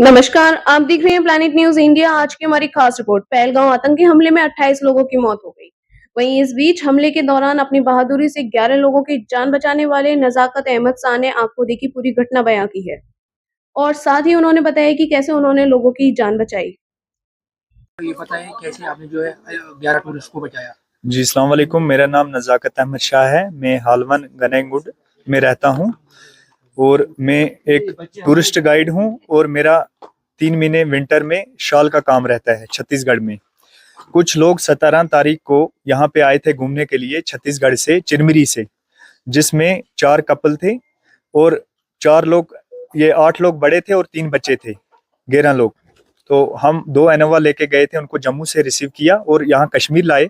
नमस्कार, आप देख रहे हैं प्लैनेट न्यूज इंडिया। आज की हमारी खास रिपोर्ट। पहलगांव आतंकी हमले में 28 लोगों की मौत हो गई। वहीं इस बीच हमले के दौरान अपनी बहादुरी से 11 लोगों की जान बचाने वाले नजाकत अहमद शाह ने आंखों देखी पूरी घटना बयां की है और साथ ही उन्होंने बताया कि कैसे उन्होंने लोगों की जान बचाई। ये बताएं कैसे आपने जो है 11 टूरिस्ट को बचाया। जी अस्सलाम वालेकुम, मेरा नाम नज़ाकत अहमद शाह है। मैं हालवन गनेंगुड में रहता हूँ और मैं एक टूरिस्ट गाइड हूँ और मेरा 3 महीने विंटर में शाल का काम रहता है छत्तीसगढ़ में। कुछ लोग 17 तारीख को यहाँ पे आए थे घूमने के लिए छत्तीसगढ़ से, चिरमिरी से, जिसमें 4 कपल थे और 4 लोग, ये 8 लोग बड़े थे और 3 बच्चे थे, 11 लोग। तो हम 2 इनोवा लेके गए थे, उनको जम्मू से रिसीव किया और यहाँ कश्मीर लाए।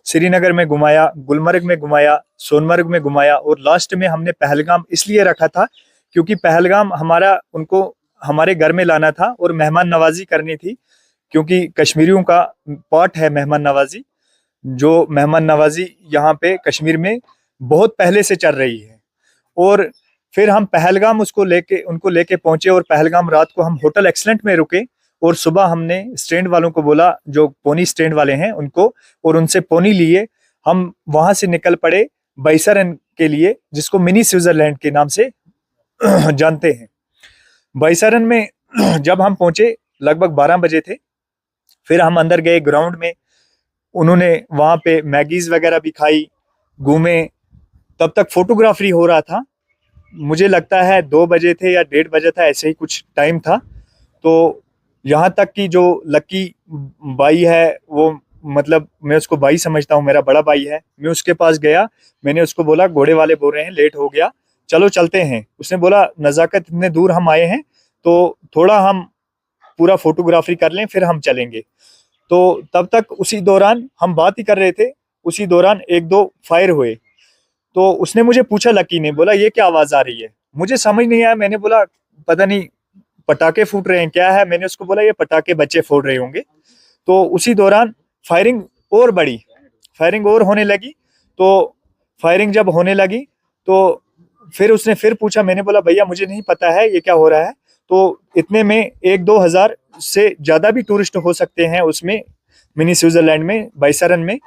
श्रीनगर में घुमाया, गुलमर्ग में घुमाया, सोनमर्ग में घुमाया और लास्ट में हमने पहलगाम इसलिए रखा था क्योंकि पहलगाम उनको हमारे घर में लाना था और मेहमान नवाजी करनी थी, क्योंकि कश्मीरियों का पार्ट है मेहमान नवाजी। जो मेहमान नवाजी यहाँ पे कश्मीर में बहुत पहले से चल रही है। और फिर हम पहलगाम उनको लेके पहुंचे और पहलगाम रात को हम होटल एक्सलेंट में रुके और सुबह हमने स्टैंड वालों को बोला, जो पोनी स्टैंड वाले हैं उनको, और उनसे पोनी लिए हम वहां से निकल पड़े बैसरन के लिए, जिसको मिनी स्विट्जरलैंड के नाम से जानते हैं। बैसरन में जब हम पहुंचे लगभग 12 बजे थे। फिर हम अंदर गए ग्राउंड में, उन्होंने वहां पे मैगीज वगैरह भी खाई, घूमे। तब तक फोटोग्राफी हो रहा था, मुझे लगता है 2 बजे थे या 1:30 बजे था, ऐसे ही कुछ टाइम था। तो यहाँ तक कि जो लकी भाई है, वो मतलब मैं उसको भाई समझता हूँ, मेरा बड़ा भाई है। मैं उसके पास गया, मैंने उसको बोला घोड़े वाले बोल रहे हैं लेट हो गया, चलो चलते हैं। उसने बोला नज़ाकत इतने दूर हम आए हैं तो थोड़ा हम पूरा फोटोग्राफी कर लें फिर हम चलेंगे। तो तब तक उसी दौरान हम बात ही कर रहे थे, उसी दौरान 1-2 फायर हुए। तो उसने मुझे पूछा, लकी ने बोला ये क्या आवाज आ रही है, मुझे समझ नहीं आया। मैंने बोला पता नहीं पटाखे फूट रहे हैं क्या है। मैंने उसको बोला ये पटाखे बच्चे फोड़ रहे होंगे। तो उसी दौरान फायरिंग और बढ़ी, फायरिंग और होने लगी। तो फायरिंग जब होने लगी तो फिर उसने फिर पूछा, मैंने बोला भैया मुझे नहीं पता है ये क्या हो रहा है। तो इतने में 1-2 हजार से ज्यादा भी टूरिस्ट हो सकते हैं उसमें, मिनी स्विट्जरलैंड में, बैसरन में।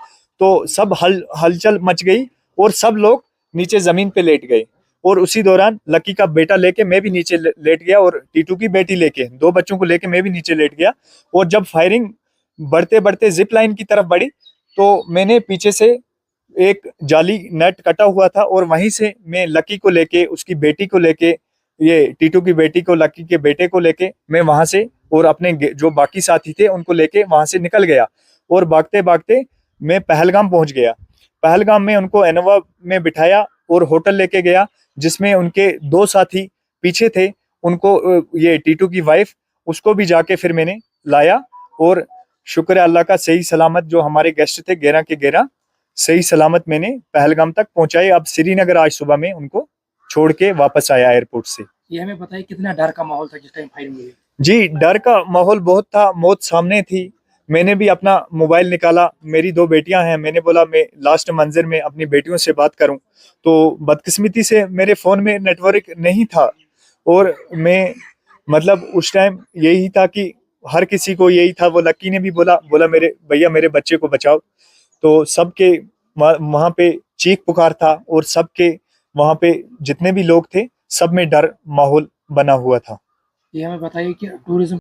तो सब हलचल मच गई और सब लोग नीचे जमीन पे लेट गए। और उसी दौरान लकी का बेटा लेके मैं भी नीचे लेट गया और टीटू की बेटी लेके, 2 बच्चों को लेके मैं भी नीचे लेट गया। और जब फायरिंग बढ़ते बढ़ते जिप लाइन की तरफ बढ़ी तो मैंने पीछे से एक जाली नेट कटा हुआ था और वहीं से मैं लकी को लेके, उसकी बेटी को लेके, ये टीटू की बेटी को, लकी के बेटे को लेके मैं वहां से और अपने जो बाकी साथी थे उनको लेके वहां से निकल गया। और भागते भागते मैं पहलगाम पहुंच गया। पहलगाम में उनको इनोवा में बिठाया और होटल लेके गया, जिसमें उनके 2 साथी पीछे थे। उनको ये टीटू की वाइफ, उसको भी जाके फिर मैंने लाया। और शुक्र है अल्लाह का, सही सलामत जो हमारे गेस्ट थे 11 के 11 सही सलामत मैंने पहलगाम तक पहुंचाए। अब श्रीनगर आज सुबह में उनको छोड़ के वापस आया एयरपोर्ट से। ये हमें बताइए कितना डर का माहौल था जिस टाइम फायरिंग हुई। जी डर का माहौल बहुत था, मौत सामने थी। मैंने भी अपना मोबाइल निकाला, मेरी 2 बेटियां हैं, मैंने बोला मैं लास्ट मंजर में अपनी बेटियों से बात करूं। तो बदकिस्मती से मेरे फोन में नेटवर्क नहीं था और मैं मतलब उस टाइम यही था कि हर किसी को यही था। वो लकी ने भी बोला मेरे भैया मेरे बच्चे को बचाओ। तो सबके वहां पे चीख पुकार था और सबके वहां पे जितने भी लोग थे सब में डर माहौल बना हुआ था। ये हमें बताइए कि टूरिज्म